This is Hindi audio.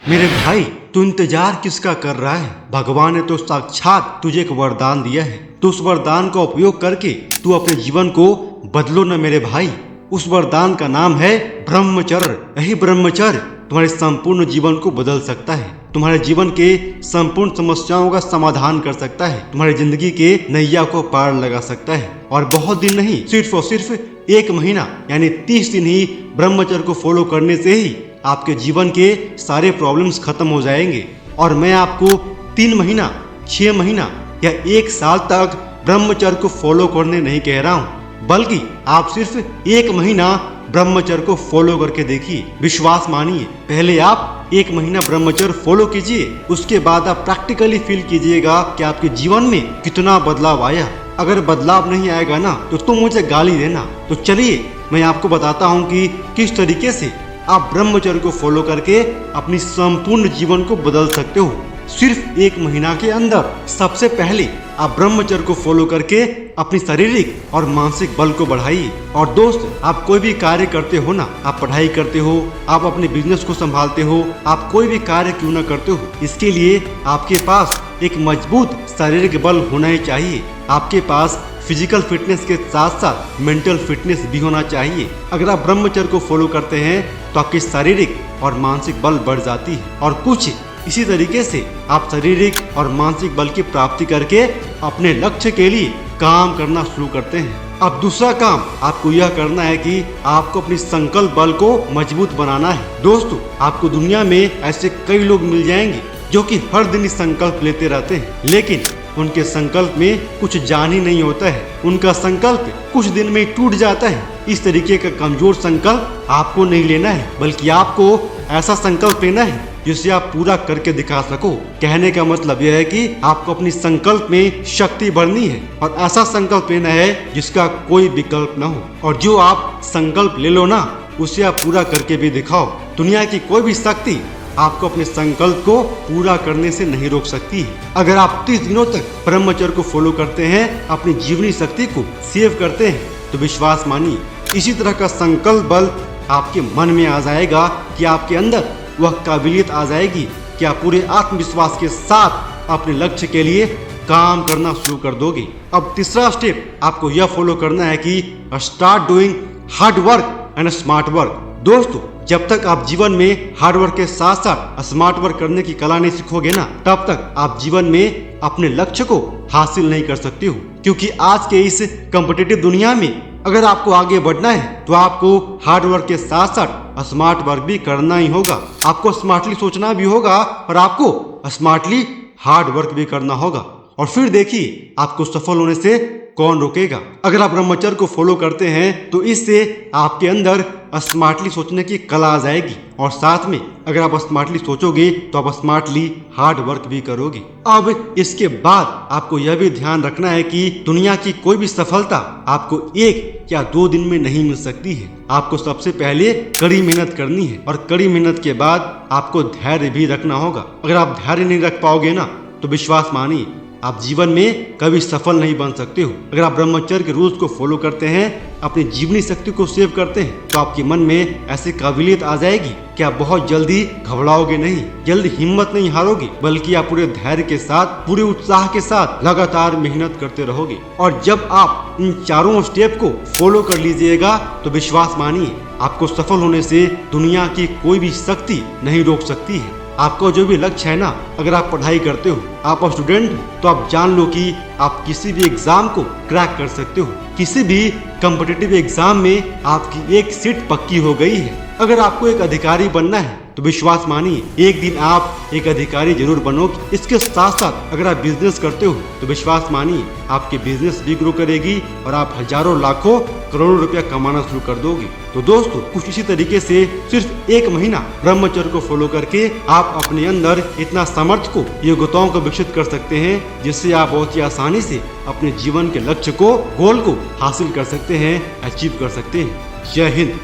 मेरे भाई, तू इंतजार किसका कर रहा है? भगवान ने तो साक्षात तुझे एक वरदान दिया है। तो उस वरदान का उपयोग करके तू अपने जीवन को बदलो न मेरे भाई। उस वरदान का नाम है ब्रह्मचर्य। यही ब्रह्मचर्य तुम्हारे संपूर्ण जीवन को बदल सकता है, तुम्हारे जीवन के संपूर्ण समस्याओं का समाधान कर सकता है, तुम्हारी जिंदगी के नैया को पार लगा सकता है। और बहुत दिन नहीं, सिर्फ और सिर्फ 1 महीना यानी 30 दिन ही ब्रह्मचर्य को फॉलो करने से ही आपके जीवन के सारे प्रॉब्लम्स खत्म हो जाएंगे। और मैं आपको 3 महीना, 6 महीना या 1 साल तक ब्रह्मचर्य को फॉलो करने नहीं कह रहा हूँ, बल्कि आप सिर्फ 1 महीना ब्रह्मचर्य को फॉलो करके देखिए। विश्वास मानिए, पहले आप 1 महीना ब्रह्मचर्य फॉलो कीजिए, उसके बाद आप प्रैक्टिकली फील कीजिएगा कि आपके जीवन में कितना बदलाव आया। अगर बदलाव नहीं आएगा ना तो तुम मुझे गाली देना। तो चलिए मैं आपको बताता हूँ कि किस तरीके से आप ब्रह्मचर्य को फॉलो करके अपनी संपूर्ण जीवन को बदल सकते हो सिर्फ 1 महीना के अंदर। सबसे पहले आप ब्रह्मचर्य को फॉलो करके अपनी शारीरिक और मानसिक बल को बढ़ाइए। और दोस्त, आप कोई भी कार्य करते हो ना, आप पढ़ाई करते हो, आप अपने बिजनेस को संभालते हो, आप कोई भी कार्य क्यों ना करते हो, इसके लिए आपके पास एक मजबूत शारीरिक बल होना ही चाहिए। आपके पास फिजिकल फिटनेस के साथ साथ मेंटल फिटनेस भी होना चाहिए। अगर आप ब्रह्मचर्य को फॉलो करते हैं तो आपकी शारीरिक और मानसिक बल बढ़ जाती है। और कुछ इसी तरीके से आप शारीरिक और मानसिक बल की प्राप्ति करके अपने लक्ष्य के लिए काम करना शुरू करते हैं। अब दूसरा काम आपको यह करना है कि आपको अपनी संकल्प बल को मजबूत बनाना है। दोस्तों, आपको दुनिया में ऐसे कई लोग मिल जाएंगे जो कि हर दिन संकल्प लेते रहते हैं, लेकिन उनके संकल्प में कुछ जान ही नहीं होता है। उनका संकल्प कुछ दिन में टूट जाता है। इस तरीके का कमजोर संकल्प आपको नहीं लेना है, बल्कि आपको ऐसा संकल्प लेना है जिसे आप पूरा करके दिखा सको। कहने का मतलब यह है कि आपको अपनी संकल्प में शक्ति भरनी है और ऐसा संकल्प लेना है जिसका कोई विकल्प न हो। और जो आप संकल्प ले लो ना, उसे आप पूरा करके भी दिखाओ। दुनिया की कोई भी शक्ति आपको अपने संकल्प को पूरा करने से नहीं रोक सकती है। अगर आप 30 दिनों तक ब्रह्मचर्य को फॉलो करते हैं, अपनी जीवनी शक्ति को सेव करते हैं, तो विश्वास मानिए इसी तरह का संकल्प बल आपके मन में आ जाएगा कि आपके अंदर वह काबिलियत आ जाएगी कि आप पूरे आत्मविश्वास के साथ अपने लक्ष्य के लिए काम करना शुरू कर दोगे। अब तीसरा स्टेप आपको यह फॉलो करना है कि start doing hard work and smart work. दोस्तों, जब तक आप जीवन में हार्ड वर्क के साथ साथ स्मार्ट वर्क करने की कला नहीं सीखोगे ना, तब तक आप जीवन में अपने लक्ष्य को हासिल नहीं कर सकते हो। क्योंकि आज के इस कॉम्पिटिटिव दुनिया में अगर आपको आगे बढ़ना है तो आपको हार्ड वर्क के साथ साथ स्मार्ट वर्क भी करना ही होगा। आपको स्मार्टली सोचना भी होगा और आपको स्मार्टली हार्ड वर्क भी करना होगा। और फिर देखिए आपको सफल होने से कौन रोकेगा। अगर आप ब्रह्मचर्य को फॉलो करते हैं तो इससे आपके अंदर स्मार्टली सोचने की कला आ जाएगी। और साथ में अगर आप स्मार्टली सोचोगे तो आप स्मार्टली हार्ड वर्क भी करोगे। अब इसके बाद आपको यह भी ध्यान रखना है कि दुनिया की कोई भी सफलता आपको 1 या 2 दिन में नहीं मिल सकती है। आपको सबसे पहले कड़ी मेहनत करनी है और कड़ी मेहनत के बाद आपको धैर्य भी रखना होगा। अगर आप धैर्य नहीं रख पाओगे ना, तो विश्वास मानिए आप जीवन में कभी सफल नहीं बन सकते हो। अगर आप ब्रह्मचर्य के रूल्स को फॉलो करते हैं, अपनी जीवनी शक्ति को सेव करते हैं, तो आपके मन में ऐसी काबिलियत आ जाएगी कि आप बहुत जल्दी घबराओगे नहीं, जल्दी हिम्मत नहीं हारोगे, बल्कि आप पूरे धैर्य के साथ, पूरे उत्साह के साथ लगातार मेहनत करते रहोगे। और जब आप इन चारों स्टेप को फॉलो कर लीजिएगा तो विश्वास मानिए आपको सफल होने से दुनिया की कोई भी शक्ति नहीं रोक सकती है। आपका जो भी लक्ष्य है ना, अगर आप पढ़ाई करते हो, आप स्टूडेंट हो, तो आप जान लो कि आप किसी भी एग्जाम को क्रैक कर सकते हो। किसी भी कॉम्पिटिटिव एग्जाम में आपकी एक सीट पक्की हो गई है। अगर आपको एक अधिकारी बनना है तो विश्वास मानिए एक दिन आप एक अधिकारी जरूर बनोगे। इसके साथ साथ अगर आप बिजनेस करते हो तो विश्वास मानिए आपकी बिजनेस भी ग्रो करेगी और आप हजारों लाखों करोड़ों रुपया कमाना शुरू कर दोगे। तो दोस्तों, कुछ इसी तरीके से सिर्फ 1 महीना ब्रह्मचर्य को फॉलो करके आप अपने अंदर इतना सामर्थ्य को, योग्यताओं को विकसित कर सकते हैं जिससे आप बहुत ही आसानी से अपने जीवन के लक्ष्य को, गोल को हासिल कर सकते हैं, अचीव कर सकते हैं। जय हिंद।